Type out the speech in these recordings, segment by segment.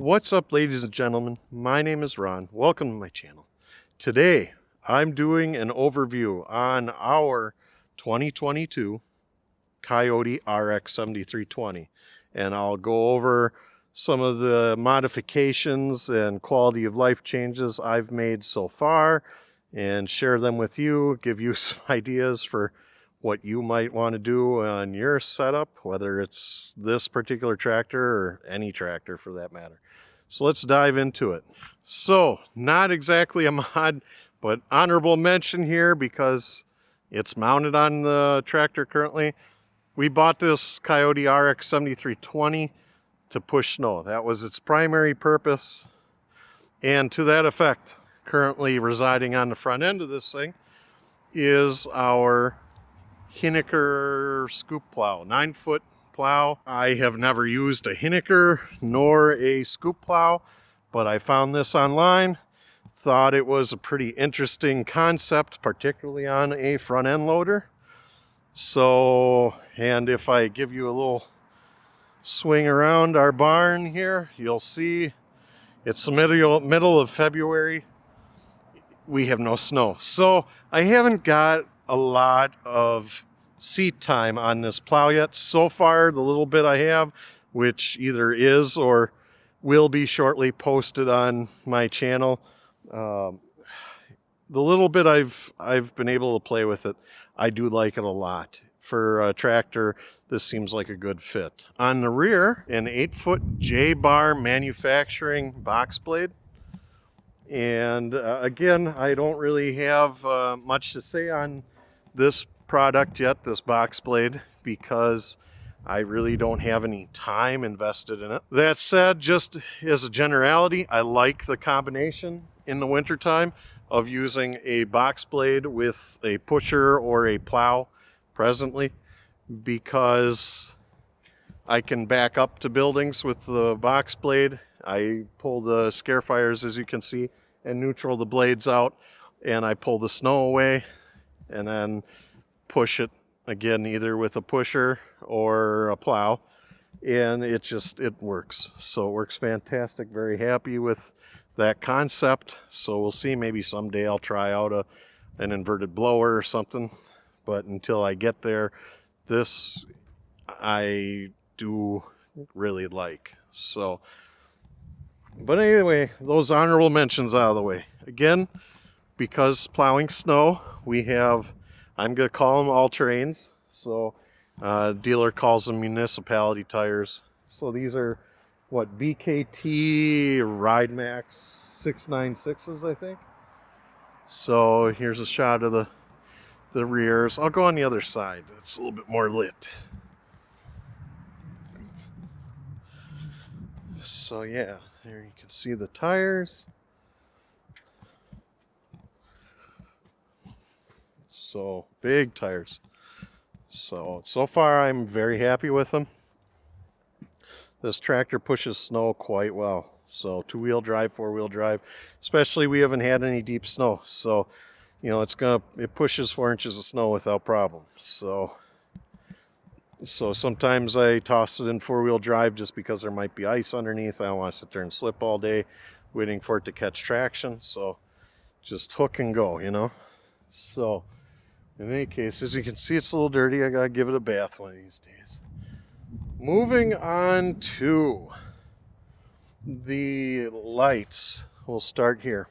What's up, ladies and gentlemen? My name is Ron. Welcome to my channel. Today, I'm doing an overview on our 2022 Kioti RX 7320, and I'll go over some of the modifications and quality of life changes I've made so far and share them with you, give you some ideas for what you might want to do on your setup, whether it's this particular tractor or any tractor for that matter. So let's dive into it. So, not exactly a mod, but honorable mention here because it's mounted on the tractor currently. We bought this Kioti RX 7320 to push snow. That was its primary purpose. And to that effect, currently residing on the front end of this thing is our Hiniker scoop plow, 9-foot plow. I have never used a Hiniker nor a scoop plow, but I found this online. Thought it was a pretty interesting concept, particularly on a front end loader. So, and if I give you a little swing around our barn here, you'll see it's the middle of February. We have no snow. So I haven't got a lot of seat time on this plow yet. So far, the little bit I have, which either is or will be shortly posted on my channel, the little bit I've been able to play with it, I do like it a lot. For a tractor, this seems like a good fit. On the rear, an 8-foot J-bar manufacturing box blade. And again, I don't really have much to say on this product yet, this box blade, because I really don't have any time invested in it. That said, just as a generality, I like the combination in the wintertime of using a box blade with a pusher or a plow presently, because I can back up to buildings with the box blade. I pull the scare fires, as you can see, and neutral the blades out, and I pull the snow away and then push it again, either with a pusher or a plow, and it works. So it works fantastic. Very happy with that concept. So we'll see, maybe someday I'll try out an inverted blower or something, but until I get there, this I do really like. So, but anyway, those honorable mentions out of the way. Again, because plowing snow, we have, I'm going to call them all-terrains. So, dealer calls them Municipality tires. So these are, what, BKT Ride Max 696s, I think. So here's a shot of the rears. I'll go on the other side. It's a little bit more lit. So yeah, there you can see the tires. So big tires. So far I'm very happy with them. This tractor pushes snow quite well. So 2-wheel drive, 4-wheel drive, especially we haven't had any deep snow. So, you know, it pushes 4 inches of snow without problem. So sometimes I toss it in 4-wheel drive just because there might be ice underneath. I don't want to sit there and slip all day waiting for it to catch traction. So just hook and go, you know. So in any case, as you can see, it's a little dirty. I gotta give it a bath one of these days. Moving on to the lights. We'll start here.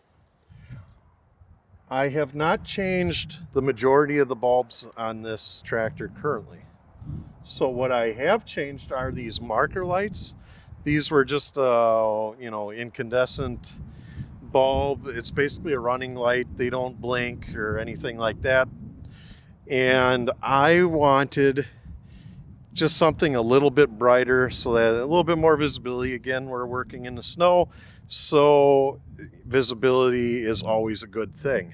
I have not changed the majority of the bulbs on this tractor currently. So what I have changed are these marker lights. These were just incandescent bulb. It's basically a running light. They don't blink or anything like that. And I wanted just something a little bit brighter so that a little bit more visibility. Again, we're working in the snow, so visibility is always a good thing.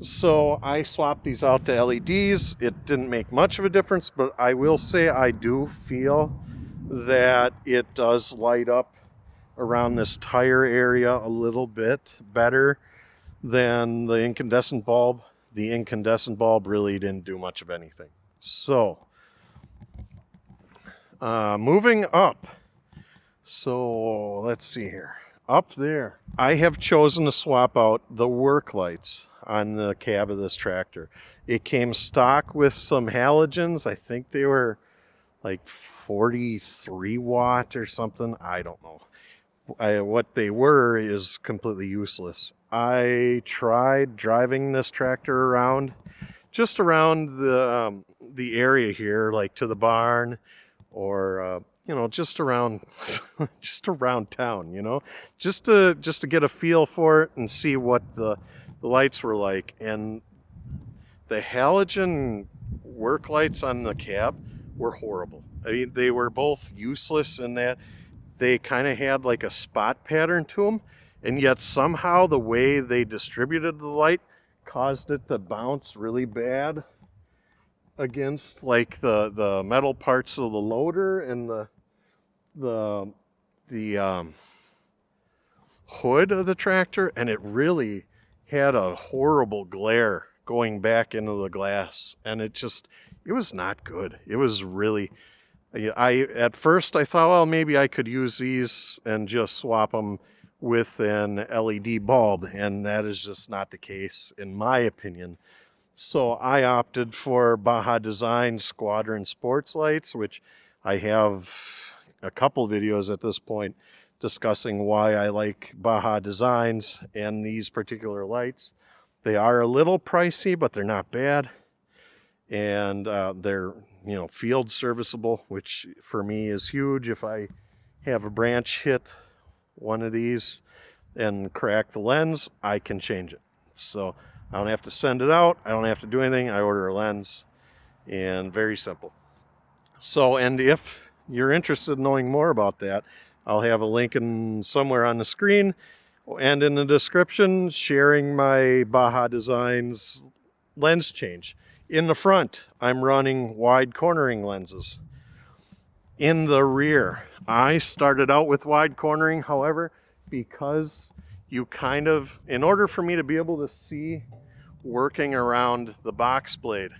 So I swapped these out to LEDs. It didn't make much of a difference, but I will say I do feel that it does light up around this tire area a little bit better than the incandescent bulb. The incandescent bulb really didn't do much of anything. So, moving up. So let's see here. Up there, I have chosen to swap out the work lights on the cab of this tractor. It came stock with some halogens. I think they were like 43 watt or something. I don't know. What they were is completely useless. I tried driving this tractor around, just around the area here, like to the barn, or you know, just around just around town, you know, just to get a feel for it and see what the lights were like. And the halogen work lights on the cab were horrible. I mean, they were both useless in that they kind of had like a spot pattern to them, and yet somehow the way they distributed the light caused it to bounce really bad against like the metal parts of the loader and the hood of the tractor, and it really had a horrible glare going back into the glass, and it was not good. It was really, at first I thought, well, maybe I could use these and just swap them with an LED bulb, and that is just not the case in my opinion. So I opted for Baja Designz Squadron sports lights, which I have a couple videos at this point discussing why I like Baja Designz and these particular lights. They are a little pricey, but they're not bad. And they're, you know, field serviceable, which for me is huge. If I have a branch hit one of these and crack the lens, I can change it. So I don't have to send it out. I don't have to do anything. I order a lens, and very simple. So, and if you're interested in knowing more about that, I'll have a link somewhere on the screen and in the description sharing my Baja Designz lens change. In the front, I'm running wide cornering lenses. In the rear, I started out with wide cornering, however, because you kind of, in order for me to be able to see working around the box blade,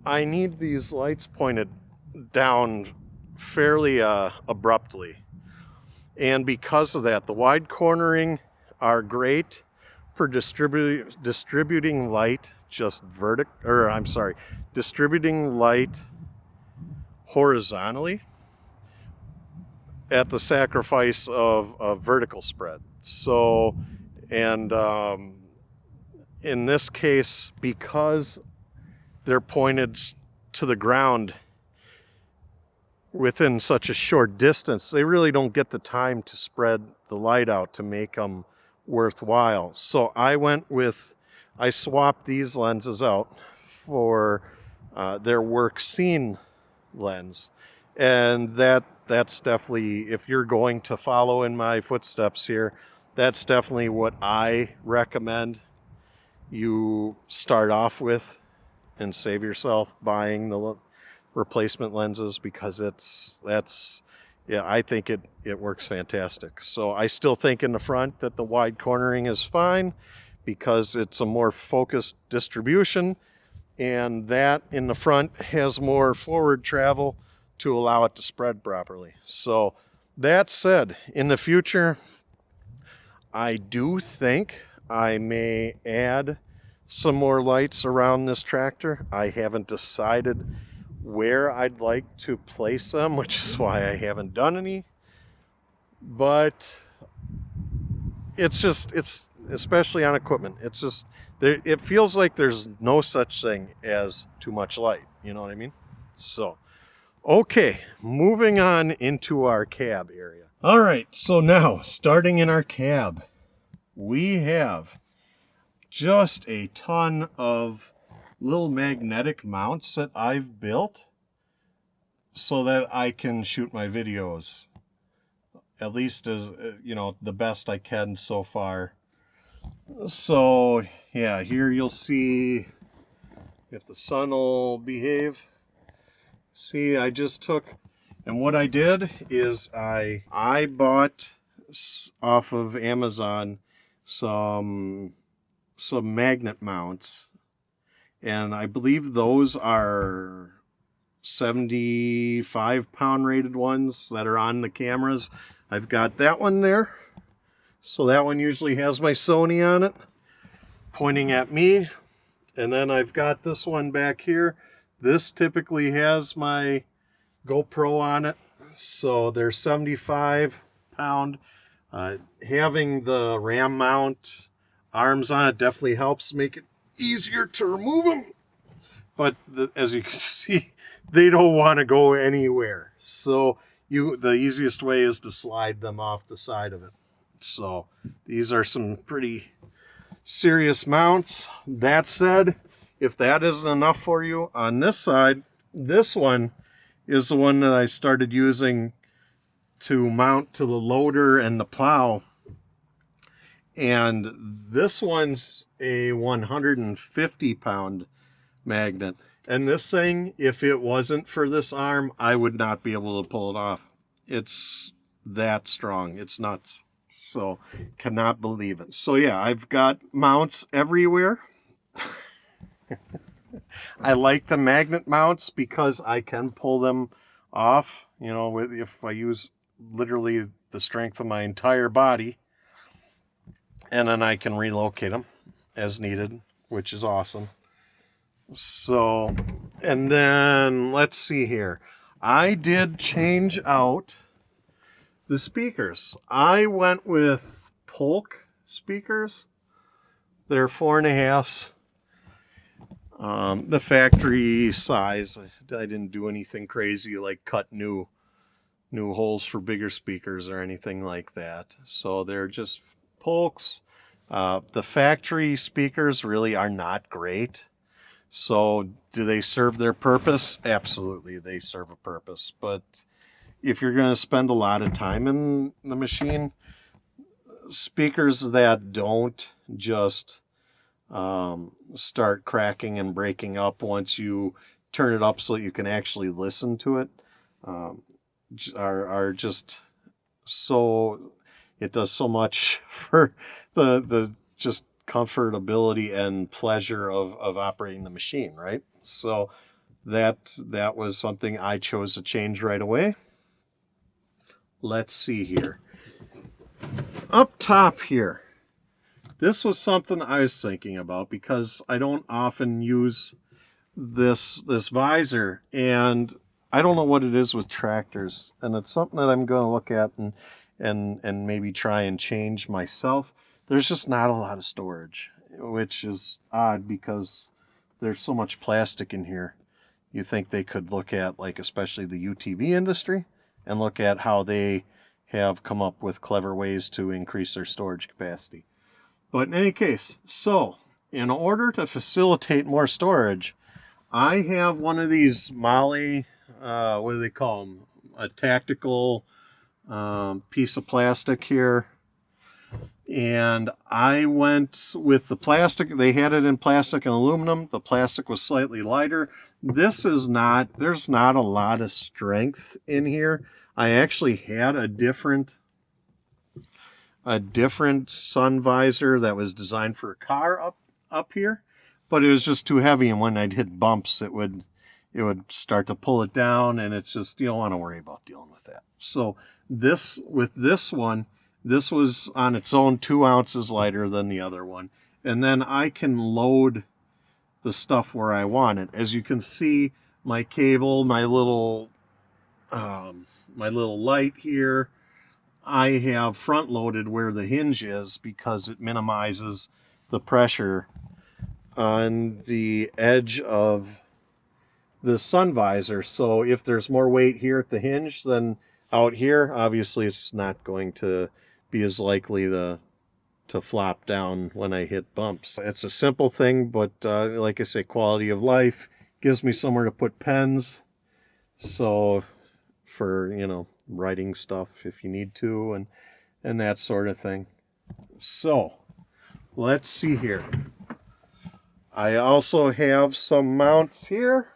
I need these lights pointed down fairly abruptly. And because of that, the wide cornering are great for distributing light distributing light horizontally at the sacrifice of vertical spread. So, and in this case, because they're pointed to the ground within such a short distance, they really don't get the time to spread the light out to make them worthwhile. So I swapped these lenses out for their work scene lens. And that's definitely, if you're going to follow in my footsteps here, that's definitely what I recommend you start off with and save yourself buying the replacement lenses, because I think it works fantastic. So I still think in the front that the wide cornering is fine because it's a more focused distribution, and that in the front has more forward travel to allow it to spread properly. So that said, in the future, I do think I may add some more lights around this tractor. I haven't decided where I'd like to place them, which is why I haven't done any. But it's especially on equipment, it feels like there's no such thing as too much light. You know what I mean? So, okay, moving on into our cab area. All right, so now starting in our cab, we have just a ton of little magnetic mounts that I've built so that I can shoot my videos, at least as, you know, the best I can so far. So yeah, here you'll see, if the sun will behave. See, I just took, and what I did is I bought off of Amazon some magnet mounts, and I believe those are 75-pound rated ones that are on the cameras. I've got that one there. So that one usually has my Sony on it, pointing at me. And then I've got this one back here. This typically has my GoPro on it. So they're 75-pound. Having the ram mount arms on it definitely helps make it easier to remove them. But as you can see, they don't want to go anywhere. So the easiest way is to slide them off the side of it. So these are some pretty serious mounts. That said, if that isn't enough for you, on this side, this one is the one that I started using to mount to the loader and the plow. And this one's a 150-pound magnet. And this thing, if it wasn't for this arm, I would not be able to pull it off. It's that strong. It's nuts. So, cannot believe it. So yeah, I've got mounts everywhere. I like the magnet mounts because I can pull them off, you know, if I use literally the strength of my entire body, and then I can relocate them as needed, which is awesome. So, and then let's see here. I did change out the speakers. I went with Polk speakers. They're 4.5s. The factory size. I didn't do anything crazy like cut new holes for bigger speakers or anything like that. So they're just Polks. The factory speakers really are not great. So do they serve their purpose? Absolutely, they serve a purpose. But if you're going to spend a lot of time in the machine, speakers that don't just start cracking and breaking up once you turn it up so you can actually listen to it are just so, it does so much for the just comfortability and pleasure of operating the machine, right? So that was something I chose to change right away. Let's see here. Up top here, this was something I was thinking about because I don't often use this visor, and I don't know what it is with tractors, and it's something that I'm going to look at and maybe try and change myself. There's just not a lot of storage, which is odd because there's so much plastic in here. You think they could look at, like, especially the UTV industry, and look at how they have come up with clever ways to increase their storage capacity. But in any case, so in order to facilitate more storage, I have one of these Molle, what do they call them? A tactical piece of plastic here. And I went with the plastic. They had it in plastic and aluminum. The plastic was slightly lighter. This is not, there's not a lot of strength in here. I actually had a different sun visor that was designed for a car up here, but it was just too heavy, and when I'd hit bumps, it would start to pull it down, and it's just, you don't want to worry about dealing with that. So this one, this was on its own 2 ounces lighter than the other one, and then I can load the stuff where I want it. As you can see, my cable, my little light here, I have front loaded where the hinge is because it minimizes the pressure on the edge of the sun visor. So if there's more weight here at the hinge than out here, obviously it's not going to be as likely to flop down when I hit bumps. It's a simple thing, but like I say, quality of life. Gives me somewhere to put pens. So for, you know, writing stuff if you need to, and that sort of thing. So let's see here. I also have some mounts here.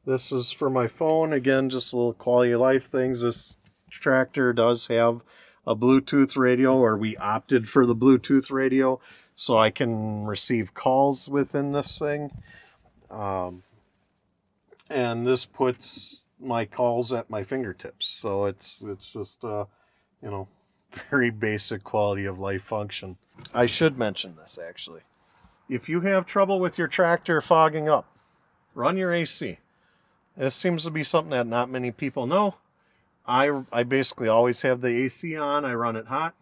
This is for my phone. Again, just little quality of life things. This tractor does have a Bluetooth radio, or we opted for the Bluetooth radio, so I can receive calls within this thing. and this puts my calls at my fingertips. So it's just you know, very basic quality of life function. I should mention this actually. If you have trouble with your tractor fogging up, run your AC. This seems to be something that not many people know. I basically always have the AC on. I run it hot,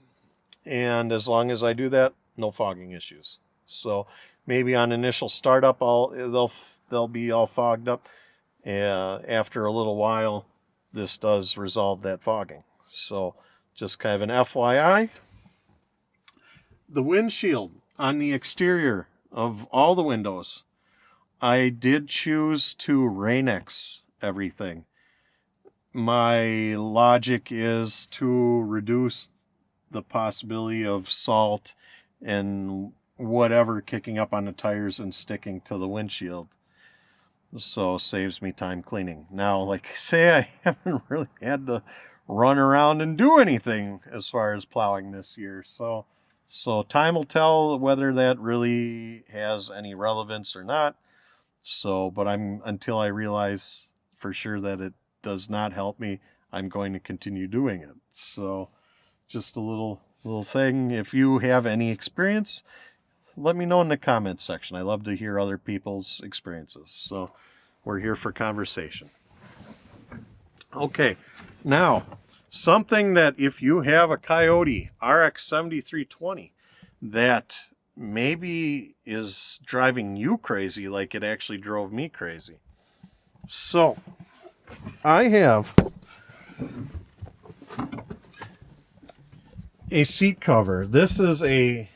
and as long as I do that, no fogging issues. So maybe on initial startup, they'll be all fogged up. After a little while, this does resolve that fogging. So just kind of an FYI. The windshield on the exterior of all the windows, I did choose to Rain-X everything. My logic is to reduce the possibility of salt and whatever kicking up on the tires and sticking to the windshield. So saves me time cleaning. Now, like I say, I haven't really had to run around and do anything as far as plowing this year. So time will tell whether that really has any relevance or not. So, but until I realize for sure that it does not help me, I'm going to continue doing it. So just a little thing. If you have any experience, let me know in the comments section. I love to hear other people's experiences. So we're here for conversation. Okay, now something that if you have a Kioti RX7320 that maybe is driving you crazy like it actually drove me crazy. So I have a seat cover. This is a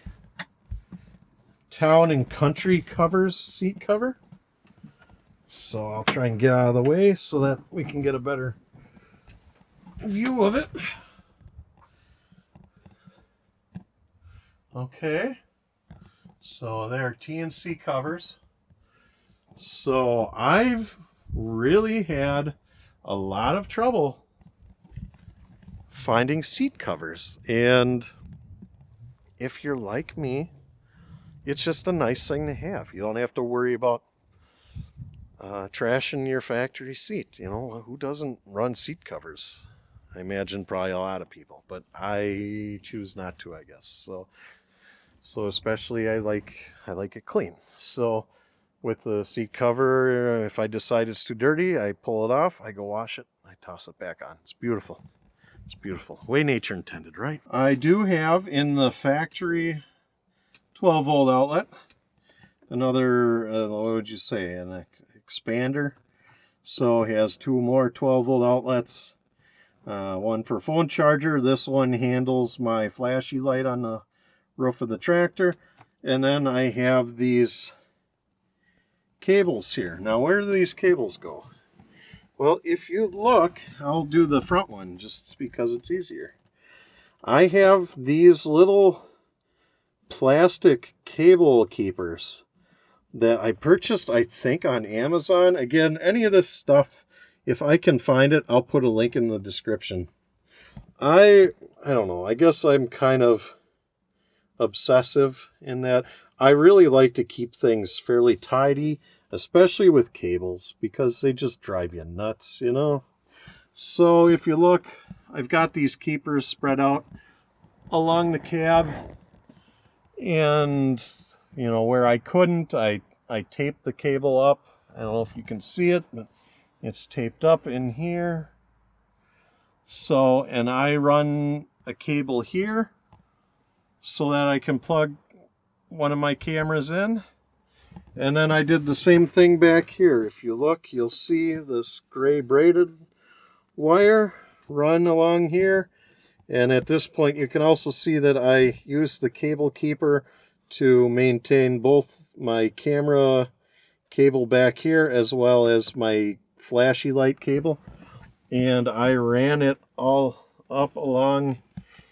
Town and Country Covers seat cover. So I'll try and get out of the way so that we can get a better view of it. Okay. So they're TNC covers. So I've really had a lot of trouble finding seat covers. And if you're like me, it's just a nice thing to have. You don't have to worry about trashing your factory seat. You know, who doesn't run seat covers? I imagine probably a lot of people, but I choose not to, I guess. So especially I like it clean. So with the seat cover, if I decide it's too dirty, I pull it off, I go wash it, I toss it back on. It's beautiful. It's beautiful. Way nature intended, right? I do have in the factory 12-volt outlet, another, what would you say, an expander. So it has two more 12-volt outlets, one for phone charger. This one handles my flashy light on the roof of the tractor. And then I have these cables here. Now, where do these cables go? Well, if you look, I'll do the front one just because it's easier. I have these little plastic cable keepers that I purchased, I think, on Amazon. Again, any of this stuff, if I can find it, I'll put a link in the description. I don't know, I guess I'm kind of obsessive in that I really like to keep things fairly tidy, especially with cables, because they just drive you nuts, you know. So if you look, I've got these keepers spread out along the cab, and you know, where I couldn't, I taped the cable up. I don't know if you can see it, but it's taped up in here. So, and I run a cable here so that I can plug one of my cameras in. And then I did the same thing back here. If you look, you'll see this gray braided wire run along here. And at this point, you can also see that I used the cable keeper to maintain both my camera cable back here as well as my flashy light cable. And I ran it all up along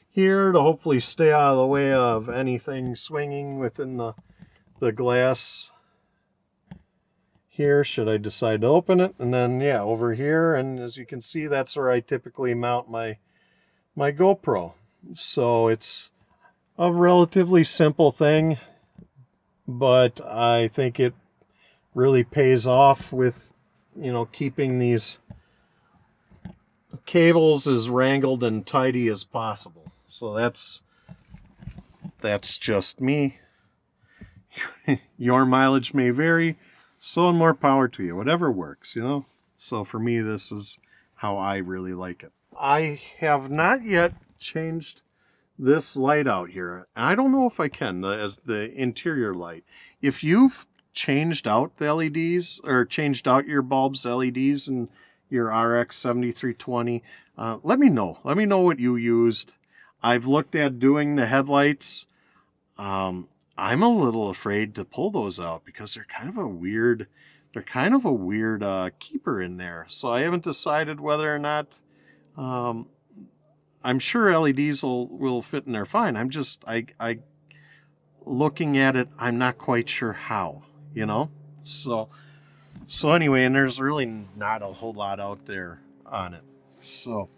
here to hopefully stay out of the way of anything swinging within the glass here, should I decide to open it. And then, yeah, over here, and as you can see, that's where I typically mount my GoPro. So it's a relatively simple thing, but I think it really pays off with you know, keeping these cables as wrangled and tidy as possible. So that's just me. Your mileage may vary, so more power to you. Whatever works, you know. So for me, this is how I really like it. I have not yet changed this light out here. I don't know if I can, as the interior light. If you've changed out the LEDs or changed out your bulbs, LEDs, and your RX7320, let me know. Let me know what you used. I've looked at doing the headlights. I'm a little afraid to pull those out because they're kind of a weird keeper in there. So I haven't decided whether or not. I'm sure LEDs will fit in there fine. I'm just I looking at it, I'm not quite sure how, you know. So anyway, and there's really not a whole lot out there on it. So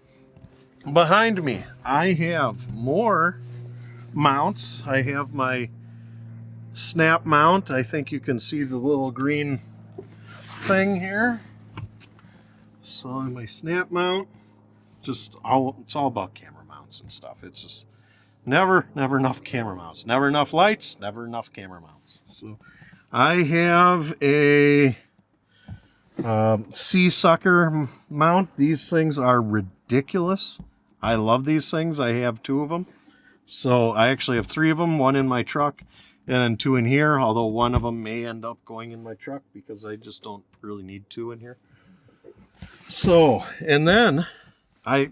behind me, I have more mounts. I have my snap mount. I think you can see the little green thing here. So my snap mount, it's all about camera mounts and stuff. It's just never enough camera mounts, never enough lights, never enough camera mounts. So I have a Seasucker mount. These things are ridiculous. I love these things. I have 2 of them. So I actually have 3 of them, 1 in my truck and then 2 in here, although 1 of them may end up going in my truck because I just don't really need 2 in here. So, and then I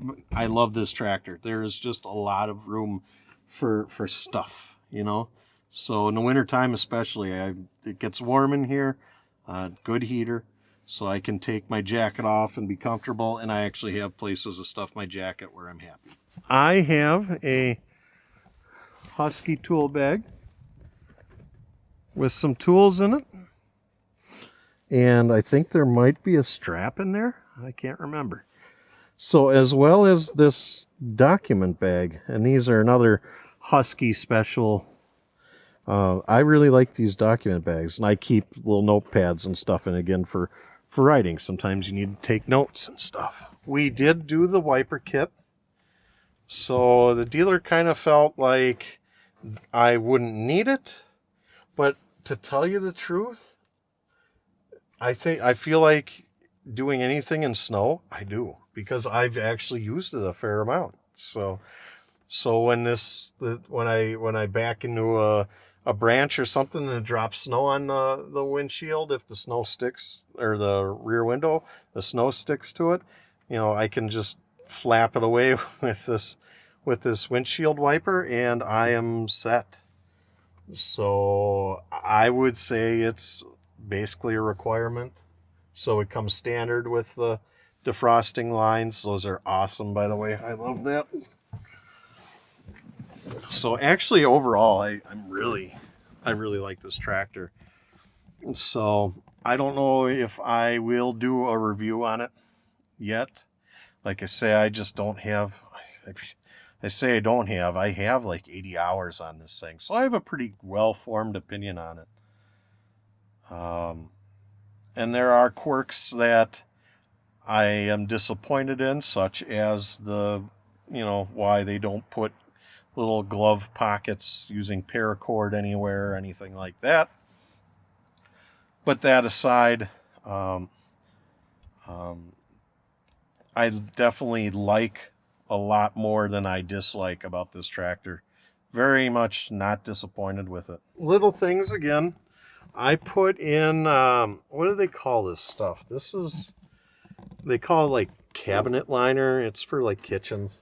love this tractor. There is just a lot of room for stuff, you know. So in the wintertime especially, it gets warm in here, good heater, so I can take my jacket off and be comfortable, and I actually have places to stuff my jacket where I'm happy. I have a Husky tool bag with some tools in it, and I think there might be a strap in there. I can't remember. So as well as this document bag, and these are another Husky special. I really like these document bags, and I keep little notepads and stuff in, again, for writing. Sometimes you need to take notes and stuff. We did do the wiper kit, so the dealer kind of felt like I wouldn't need it, but to tell you the truth, I feel like doing anything in snow, I do, because I've actually used it a fair amount. So when I back into a branch or something and it drops snow on the windshield, if the snow sticks, or the rear window, the snow sticks to it, you know, I can just flap it away with this windshield wiper and I am set. So I would say it's basically a requirement. So it comes standard with the defrosting lines. Those are awesome, by the way. I love that. So actually, overall, I really like this tractor. So I don't know if I will do a review on it yet. Like I say, I just don't have. I have like 80 hours on this thing, so I have a pretty well-formed opinion on it. And there are quirks that I am disappointed in, such as why they don't put little glove pockets using paracord anywhere or anything like that. But that aside, I definitely like a lot more than I dislike about this tractor. Very much not disappointed with it. Little things again. I put in, what do they call this stuff? They call it like cabinet liner. It's for like kitchens.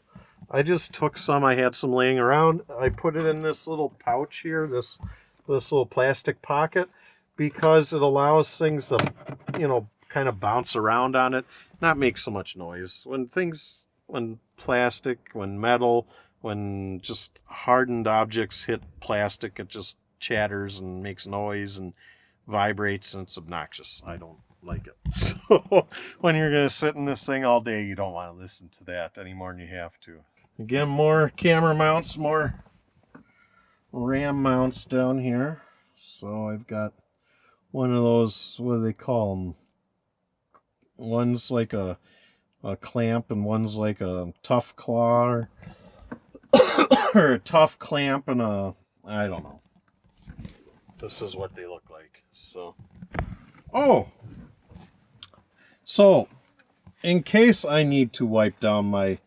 I just took some, I had some laying around. I put it in this little pouch here, this little plastic pocket, because it allows things to, kind of bounce around on it, not make so much noise. When plastic, when metal, when just hardened objects hit plastic, it just chatters and makes noise and vibrates, and it's obnoxious. I don't like it. So when you're going to sit in this thing all day, you don't want to listen to that any more than you have to. Again, more camera mounts, more RAM mounts down here. So I've got one of those, what do they call them? One's like a clamp and one's like a tough claw or a tough clamp and a, I don't know. This is what they look like. So, oh, so in case I need to wipe down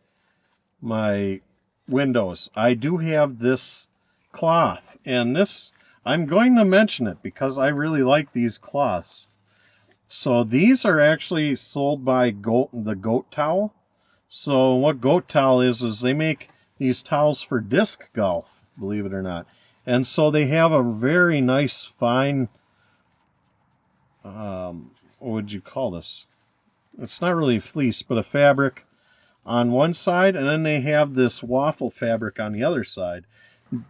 my windows, I do have this cloth, and this, I'm going to mention it because I really like these cloths. So these are actually sold by the G.O.A.T towel. So what G.O.A.T towel is they make these towels for disc golf, believe it or not. And so they have a very nice fine, what would you call this? It's not really fleece, but a fabric on one side, and then they have this waffle fabric on the other side.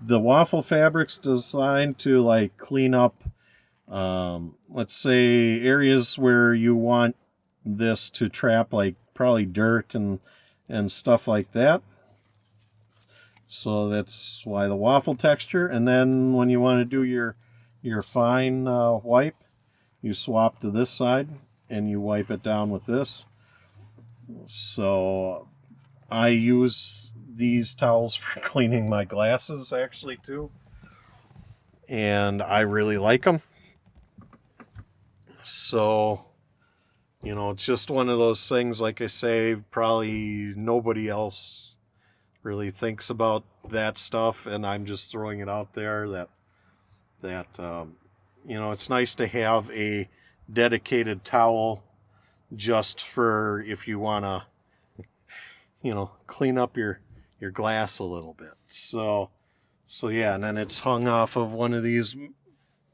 The waffle fabric's designed to like clean up, let's say, areas where you want this to trap like probably dirt and stuff like that. So that's why the waffle texture. And then when you want to do your fine wipe, you swap to this side and you wipe it down with this. So I use these towels for cleaning my glasses actually too, and I really like them. So, you know, it's just one of those things, like I say, probably nobody else really thinks about that stuff, and I'm just throwing it out there that you know, it's nice to have a dedicated towel just for if you want to, you know, clean up your glass a little bit. So yeah, and then it's hung off of one of these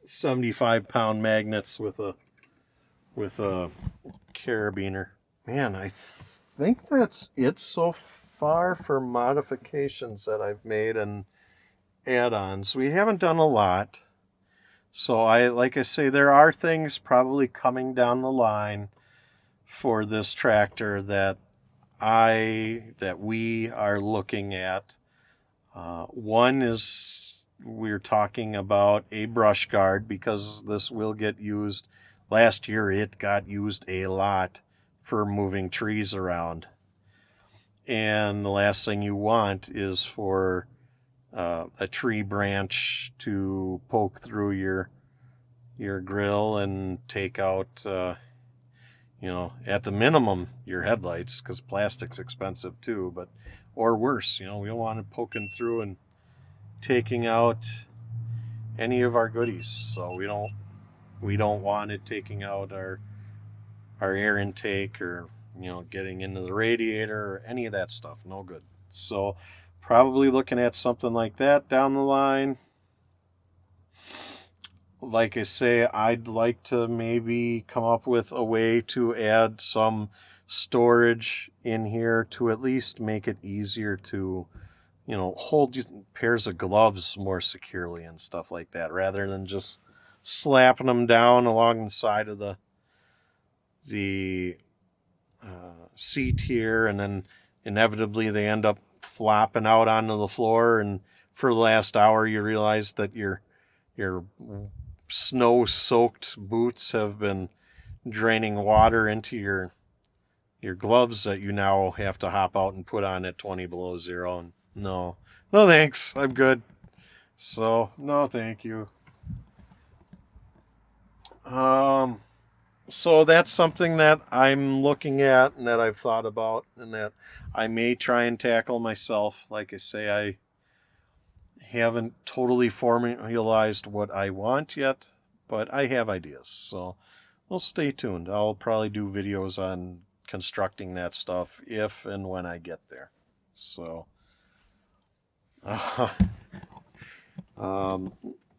75-pound magnets with a carabiner. Man, I think that's it so far for modifications that I've made and add-ons. We haven't done a lot. So like I say, there are things probably coming down the line for this tractor that we are looking at. One is we're talking about a brush guard, because this will get used. Last year it got used a lot for moving trees around. And the last thing you want is for a tree branch to poke through your grill and take out, you know, at the minimum, your headlights, because plastic's expensive too, but, or worse, you know, we don't want it poking through and taking out any of our goodies. So we don't want it taking out our air intake, or, you know, getting into the radiator or any of that stuff. No good. So probably looking at something like that down the line. Like I say, I'd like to maybe come up with a way to add some storage in here to at least make it easier to, you know, hold pairs of gloves more securely and stuff like that, rather than just slapping them down along the side of the seat here, and then inevitably they end up flopping out onto the floor, and for the last hour you realize that your snow-soaked boots have been draining water into your gloves that you now have to hop out and put on at 20 below zero. And no thanks, I'm good. So no thank you. So that's something that I'm looking at and that I've thought about and that I may try and tackle myself. Like I say, I haven't totally formalized what I want yet, but I have ideas. So well, stay tuned. I'll probably do videos on constructing that stuff if and when I get there. So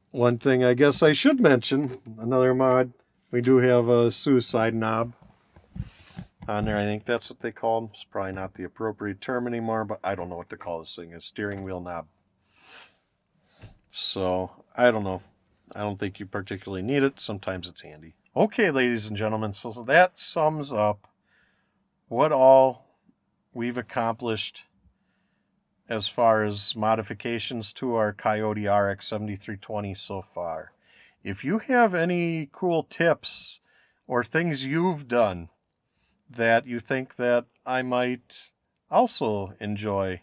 one thing I guess I should mention, another mod, we do have a suicide knob on there. I think that's what they call them. It's probably not the appropriate term anymore, but I don't know what to call this thing. A steering wheel knob. So I don't know. I don't think you particularly need it. Sometimes it's handy. Okay, ladies and gentlemen, so that sums up what all we've accomplished as far as modifications to our Kioti RX7320 so far. If you have any cool tips or things you've done that you think that I might also enjoy.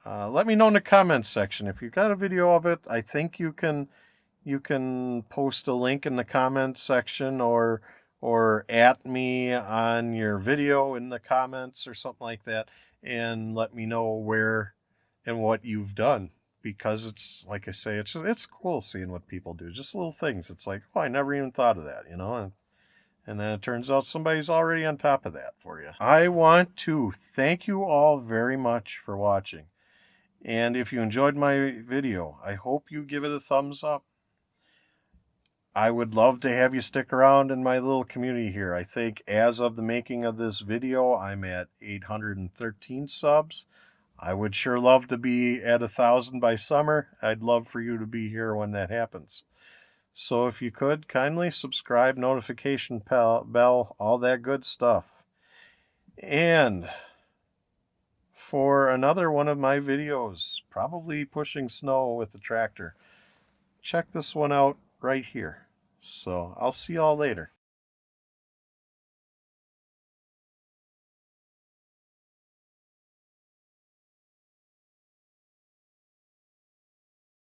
Let me know in the comments section. If you've got a video of it, I think you can post a link in the comments section or at me on your video in the comments or something like that, and let me know where and what you've done, because it's like I say, it's cool seeing what people do, just little things. It's like, oh, I never even thought of that, you know, and then it turns out somebody's already on top of that for you. I want to thank you all very much for watching. And if you enjoyed my video, I hope you give it a thumbs up. I would love to have you stick around in my little community here. I think as of the making of this video, I'm at 813 subs. I would sure love to be at 1,000 by summer. I'd love for you to be here when that happens. So if you could, kindly subscribe, notification bell, all that good stuff. And for another one of my videos, probably pushing snow with the tractor, check this one out right here. So I'll see y'all later.